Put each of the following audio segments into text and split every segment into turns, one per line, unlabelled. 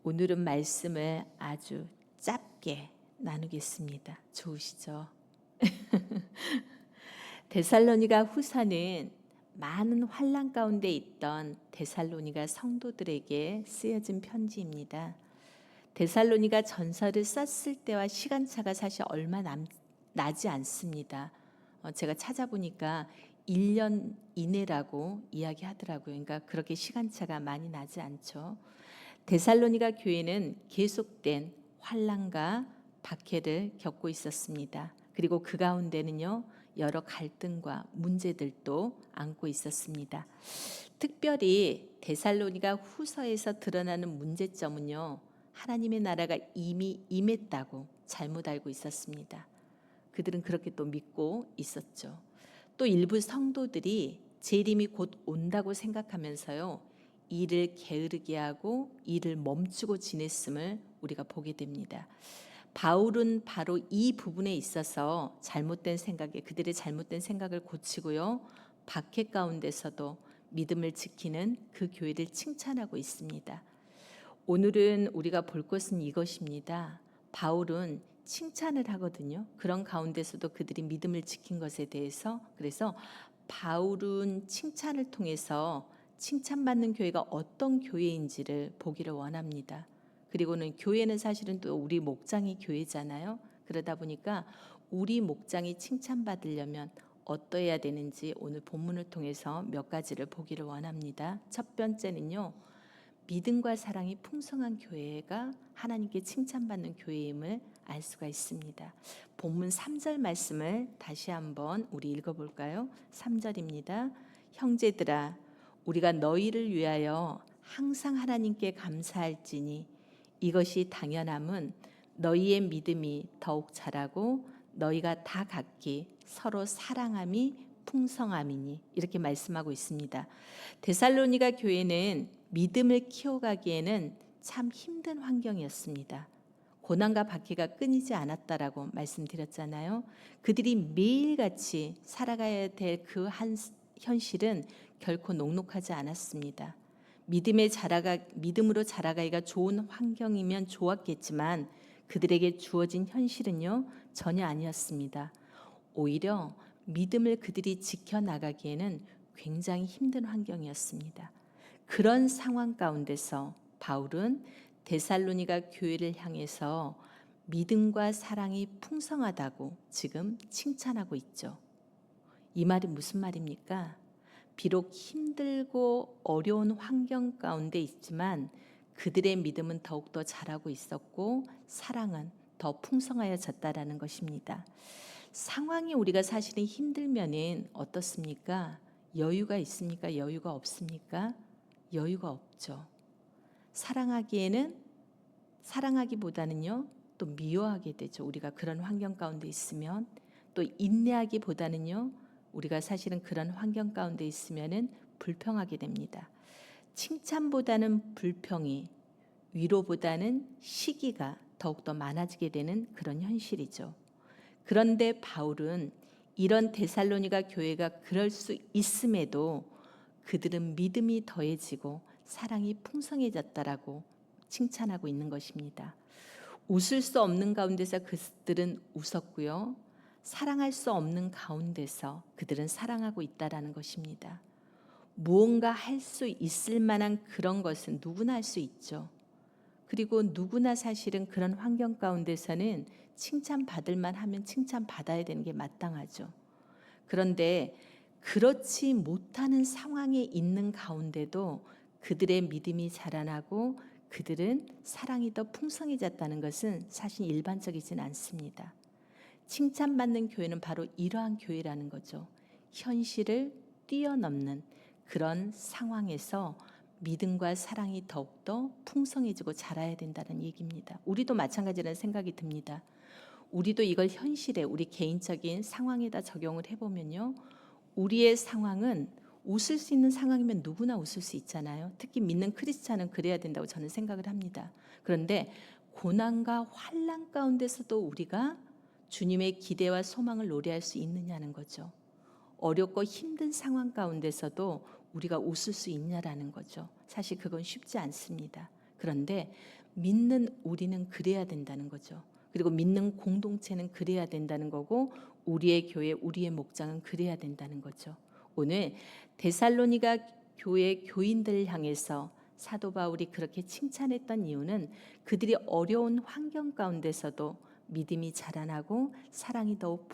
오늘은 말씀을 아주 짧게 나누겠습니다. 좋으시죠? 데살로니가 후서는 많은 환난 가운데 있던 데살로니가 성도들에게 쓰여진 편지입니다. 데살로니가 전서를 썼을 때와 시간차가 사실 얼마 나지 않습니다. 제가 찾아보니까 1년 이내라고 이야기하더라고요. 그러니까 그렇게 시간차가 많이 나지 않죠. 데살로니가 교회는 계속된 환난과 박해를 겪고 있었습니다. 그리고 그 가운데는요, 여러 갈등과 문제들도 안고 있었습니다. 특별히 데살로니가 후서에서 드러나는 문제점은요, 하나님의 나라가 이미 임했다고 잘못 알고 있었습니다. 그들은 그렇게 또 믿고 있었죠. 또 일부 성도들이 재림이 곧 온다고 생각하면서요, 일을 게으르게 하고 일을 멈추고 지냈음을 우리가 보게 됩니다. 바울은 바로 이 부분에 있어서 그들의 잘못된 생각을 고치고요, 박해 가운데서도 믿음을 지키는 그 교회를 칭찬하고 있습니다. 오늘은 우리가 볼 것은 이것입니다. 바울은 칭찬을 하거든요. 그런 가운데서도 그들이 믿음을 지킨 것에 대해서. 그래서 바울은 칭찬을 통해서 칭찬받는 교회가 어떤 교회인지를 보기를 원합니다. 그리고는 교회는 사실은 또 우리 목장이 교회잖아요. 그러다 보니까 우리 목장이 칭찬받으려면 어떠해야 되는지 오늘 본문을 통해서 몇 가지를 보기를 원합니다. 첫 번째는요, 믿음과 사랑이 풍성한 교회가 하나님께 칭찬받는 교회임을 알 수가 있습니다. 본문 3절 말씀을 다시 한번 우리 읽어볼까요? 3절입니다. 형제들아, 우리가 너희를 위하여 항상 하나님께 감사할지니 이것이 당연함은 너희의 믿음이 더욱 자라고 너희가 다 각기 서로 사랑함이 풍성함이니, 이렇게 말씀하고 있습니다. 데살로니가 교회는 믿음을 키워가기에는 참 힘든 환경이었습니다. 고난과 박해가 끊이지 않았다라고 말씀드렸잖아요. 그들이 매일같이 살아가야 될 그 한 현실은 결코 녹록하지 않았습니다. 믿음으로 자라가기가 좋은 환경이면 좋았겠지만 그들에게 주어진 현실은요, 전혀 아니었습니다. 오히려 믿음을 그들이 지켜나가기에는 굉장히 힘든 환경이었습니다. 그런 상황 가운데서 바울은 데살로니가 교회를 향해서 믿음과 사랑이 풍성하다고 지금 칭찬하고 있죠. 이 말이 무슨 말입니까? 비록 힘들고 어려운 환경 가운데 있지만 그들의 믿음은 더욱더 자라고 있었고 사랑은 더 풍성하여졌다라는 것입니다. 상황이 우리가 사실은 힘들면은 어떻습니까? 여유가 있습니까? 여유가 없습니까? 여유가 없죠. 사랑하기보다는요, 또 미워하게 되죠. 우리가 그런 환경 가운데 있으면. 또 인내하기보다는요, 우리가 사실은 그런 환경 가운데 있으면은 불평하게 됩니다. 칭찬보다는 불평이, 위로보다는 시기가 더욱더 많아지게 되는 그런 현실이죠. 그런데 바울은 이런 데살로니가 교회가 그럴 수 있음에도 그들은 믿음이 더해지고 사랑이 풍성해졌다라고 칭찬하고 있는 것입니다. 웃을 수 없는 가운데서 그들은 웃었고요, 사랑할 수 없는 가운데서 그들은 사랑하고 있다라는 것입니다. 무언가 할 수 있을 만한 그런 것은 누구나 할 수 있죠. 그리고 누구나 사실은 그런 환경 가운데서는 칭찬받을 만하면 칭찬받아야 되는 게 마땅하죠. 그런데 그렇지 못하는 상황에 있는 가운데도 그들의 믿음이 자라나고 그들은 사랑이 더 풍성해졌다는 것은 사실 일반적이진 않습니다. 칭찬받는 교회는 바로 이러한 교회라는 거죠. 현실을 뛰어넘는 그런 상황에서 믿음과 사랑이 더욱더 풍성해지고 자라야 된다는 얘기입니다. 우리도 마찬가지라는 생각이 듭니다. 우리도 이걸 현실에 우리 개인적인 상황에다 적용을 해보면요, 우리의 상황은 웃을 수 있는 상황이면 누구나 웃을 수 있잖아요. 특히 믿는 크리스찬은 그래야 된다고 저는 생각을 합니다. 그런데 고난과 환난 가운데서도 우리가 주님의 기대와 소망을 노래할 수 있느냐는 거죠. 어렵고 힘든 상황 가운데서도 우리가 웃을 수 있냐라는 거죠. 사실 그건 쉽지 않습니다. 그런데 믿는 우리는 그래야 된다는 거죠. 그리고 믿는 공동체는 그래야 된다는 거고 우리의 교회, 우리의 목장은 그래야 된다는 거죠. 오늘 데살로니가 교회 교인들을 향해서 사도 바울이 그렇게 칭찬했던 이유는 그들이 어려운 환경 가운데서도 믿음이 자라나고 사랑이 더욱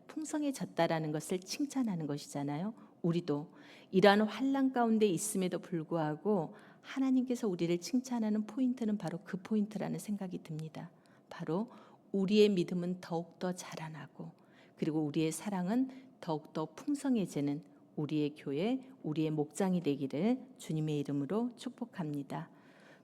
풍성해졌다라는 것을 칭찬하는 것이잖아요. 우리도 이러한 환난 가운데 있음에도 불구하고 하나님께서 우리를 칭찬하는 포인트는 바로 그 포인트라는 생각이 듭니다. 바로 우리의 믿음은 더욱더 자라나고 그리고 우리의 사랑은 더욱더 풍성해지는 우리의 교회, 우리의 목장이 되기를 주님의 이름으로 축복합니다.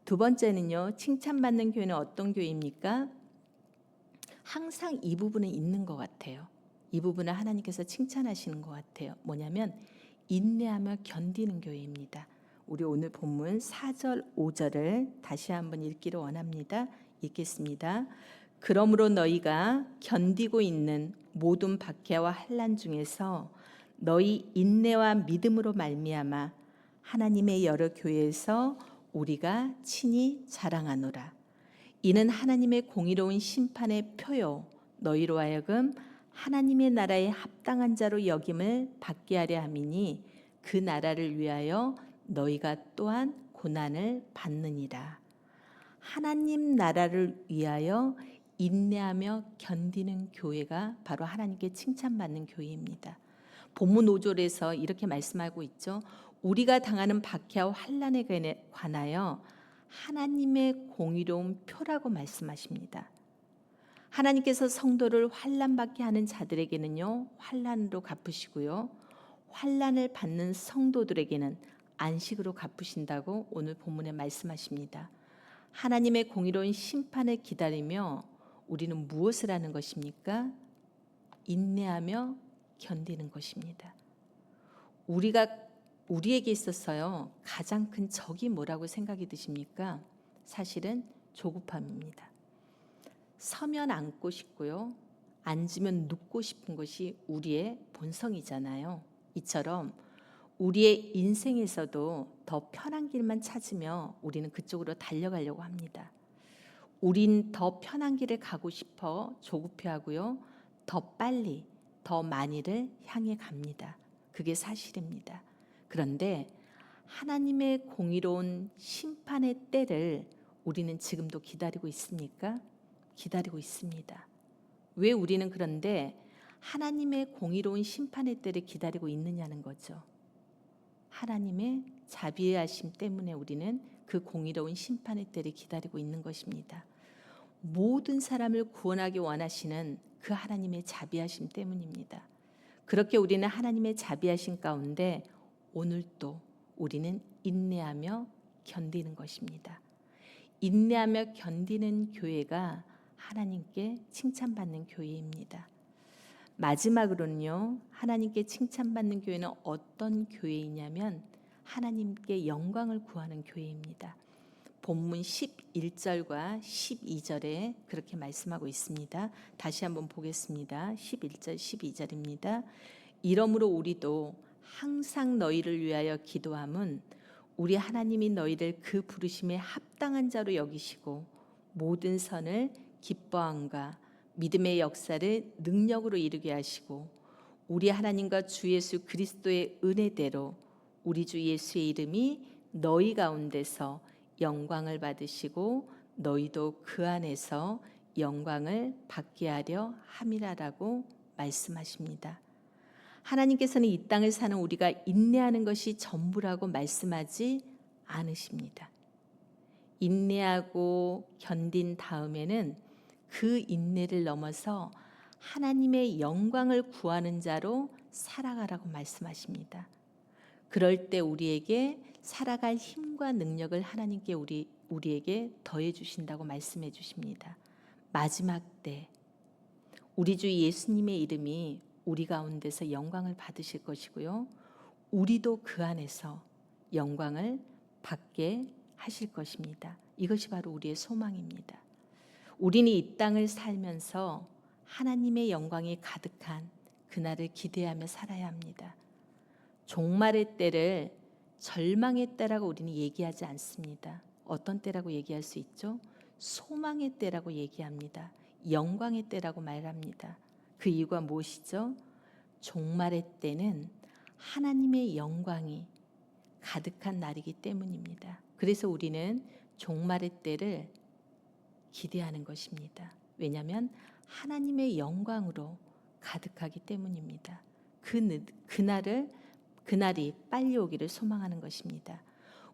두 번째는요. 칭찬받는 교회는 어떤 교회입니까? 항상 이 부분은 있는 것 같아요. 이 부분을 하나님께서 칭찬하시는 것 같아요. 뭐냐면 인내하며 견디는 교회입니다. 우리 오늘 본문 4절 5절을 다시 한번 읽기를 원합니다. 읽겠습니다. 그러므로 너희가 견디고 있는 모든 박해와 환난 중에서 너희 인내와 믿음으로 말미암아 하나님의 여러 교회에서 우리가 친히 자랑하노라. 이는 하나님의 공의로운 심판의 표요 너희로 하여금 하나님의 나라에 합당한 자로 여김을 받게 하려 함이니 그 나라를 위하여 너희가 또한 고난을 받느니라. 하나님 나라를 위하여 인내하며 견디는 교회가 바로 하나님께 칭찬받는 교회입니다. 본문 5절에서 이렇게 말씀하고 있죠. 우리가 당하는 박해와 환난에 관하여 하나님의 공의로운 표라고 말씀하십니다. 하나님께서 성도를 환난받게 하는 자들에게는요 환난으로 갚으시고요 환난을 받는 성도들에게는 안식으로 갚으신다고 오늘 본문에 말씀하십니다. 하나님의 공의로운 심판을 기다리며 우리는 무엇을 하는 것입니까? 인내하며 견디는 것입니다. 우리에게 있어서요 가장 큰 적이 뭐라고 생각이 드십니까? 사실은 조급함입니다. 서면 앉고 싶고요. 앉으면 눕고 싶은 것이 우리의 본성이잖아요. 이처럼 우리의 인생에서도 더 편한 길만 찾으며 우리는 그쪽으로 달려가려고 합니다. 우린 더 편한 길을 가고 싶어 조급해하고요. 더 빨리, 더 많이를 향해 갑니다. 그게 사실입니다. 그런데 하나님의 공의로운 심판의 때를 우리는 지금도 기다리고 있습니까? 기다리고 있습니다. 왜 우리는 그런데 하나님의 공의로운 심판의 때를 기다리고 있느냐는 거죠. 하나님의 자비하심 때문에 우리는 그 공의로운 심판의 때를 기다리고 있는 것입니다. 모든 사람을 구원하기 원하시는 그 하나님의 자비하심 때문입니다. 그렇게 우리는 하나님의 자비하심 가운데 오늘도 우리는 인내하며 견디는 것입니다. 인내하며 견디는 교회가 하나님께 칭찬받는 교회입니다. 마지막으로는요. 하나님께 칭찬받는 교회는 어떤 교회이냐면 하나님께 영광을 구하는 교회입니다. 본문 11절과 12절에 그렇게 말씀하고 있습니다. 다시 한번 보겠습니다. 11절 12절입니다. 이러므로 우리도 항상 너희를 위하여 기도함은 우리 하나님이 너희를 그 부르심에 합당한 자로 여기시고 모든 선을 기뻐함과 믿음의 역사를 능력으로 이루게 하시고 우리 하나님과 주 예수 그리스도의 은혜대로 우리 주 예수의 이름이 너희 가운데서 영광을 받으시고 너희도 그 안에서 영광을 받게 하려 함이라라고 말씀하십니다. 하나님께서는 이 땅을 사는 우리가 인내하는 것이 전부라고 말씀하지 않으십니다. 인내하고 견딘 다음에는 그 인내를 넘어서 하나님의 영광을 구하는 자로 살아가라고 말씀하십니다. 그럴 때 우리에게 살아갈 힘과 능력을 하나님께 우리에게 더해 주신다고 말씀해 주십니다. 마지막 때 우리 주 예수님의 이름이 우리 가운데서 영광을 받으실 것이고요. 우리도 그 안에서 영광을 받게 하실 것입니다. 이것이 바로 우리의 소망입니다. 우리는 이 땅을 살면서 하나님의 영광이 가득한 그날을 기대하며 살아야 합니다. 종말의 때를 절망의 때라고 우리는 얘기하지 않습니다. 어떤 때라고 얘기할 수 있죠? 소망의 때라고 얘기합니다. 영광의 때라고 말합니다. 그 이유가 무엇이죠? 종말의 때는 하나님의 영광이 가득한 날이기 때문입니다. 그래서 우리는 종말의 때를 기대하는 것입니다. 왜냐하면 하나님의 영광으로 가득하기 때문입니다. 그날이 빨리 오기를 소망하는 것입니다.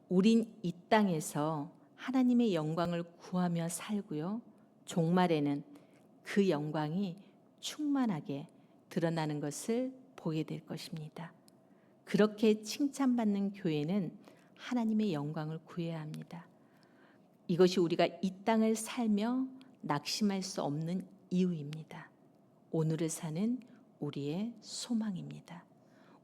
우린 이 땅에서 하나님의 영광을 구하며 살고요. 종말에는 그 영광이 충만하게 드러나는 것을 보게 될 것입니다. 그렇게 칭찬받는 교회는 하나님의 영광을 구해야 합니다. 이것이 우리가 이 땅을 살며 낙심할 수 없는 이유입니다. 오늘을 사는 우리의 소망입니다.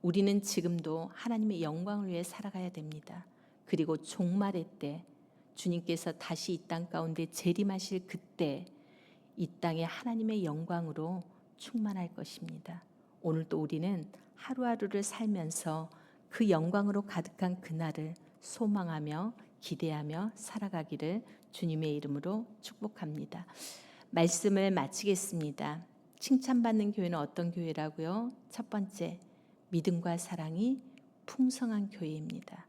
우리는 지금도 하나님의 영광을 위해 살아가야 됩니다. 그리고 종말의 때 주님께서 다시 이 땅 가운데 재림하실 그때 이 땅에 하나님의 영광으로 충만할 것입니다. 오늘도 우리는 하루하루를 살면서 그 영광으로 가득한 그날을 소망하며 기대하며 살아가기를 주님의 이름으로 축복합니다. 말씀을 마치겠습니다. 칭찬받는 교회는 어떤 교회라고요? 첫 번째, 믿음과 사랑이 풍성한 교회입니다.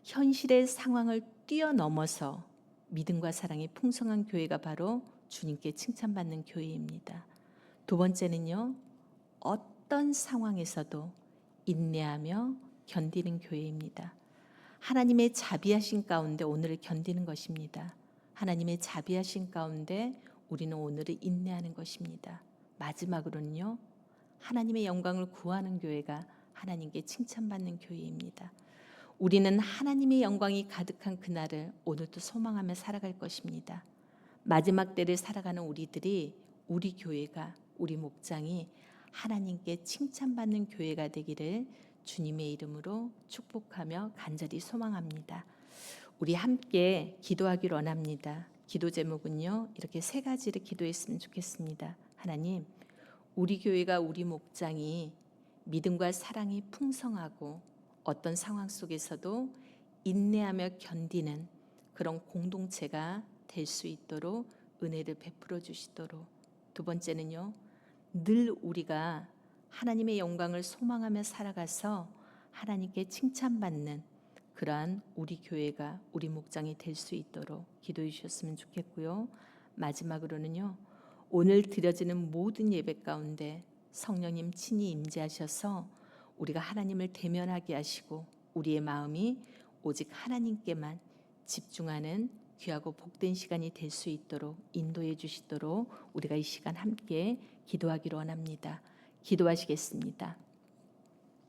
현실의 상황을 뛰어넘어서 믿음과 사랑이 풍성한 교회가 바로 주님께 칭찬받는 교회입니다. 두 번째는요, 어떤 상황에서도 인내하며 견디는 교회입니다. 하나님의 자비하신 가운데 오늘을 견디는 것입니다. 하나님의 자비하신 가운데 우리는 오늘을 인내하는 것입니다. 마지막으로는요, 하나님의 영광을 구하는 교회가 하나님께 칭찬받는 교회입니다. 우리는 하나님의 영광이 가득한 그날을 오늘도 소망하며 살아갈 것입니다. 마지막 때를 살아가는 우리들이, 우리 교회가, 우리 목장이 하나님께 칭찬받는 교회가 되기를 주님의 이름으로 축복하며 간절히 소망합니다. 우리 함께 기도하기를 원합니다. 기도 제목은요, 이렇게 세 가지를 기도했으면 좋겠습니다. 하나님, 우리 교회가, 우리 목장이 믿음과 사랑이 풍성하고 어떤 상황 속에서도 인내하며 견디는 그런 공동체가 될 수 있도록 은혜를 베풀어 주시도록. 두 번째는요, 늘 우리가 하나님의 영광을 소망하며 살아가서 하나님께 칭찬받는 그러한 우리 교회가, 우리 목장이 될 수 있도록 기도해 주셨으면 좋겠고요. 마지막으로는요, 오늘 드려지는 모든 예배 가운데 성령님 친히 임재하셔서 우리가 하나님을 대면하게 하시고 우리의 마음이 오직 하나님께만 집중하는 귀하고 복된 시간이 될 수 있도록 인도해 주시도록 우리가 이 시간 함께 기도하기를 원합니다. 기도하시겠습니다.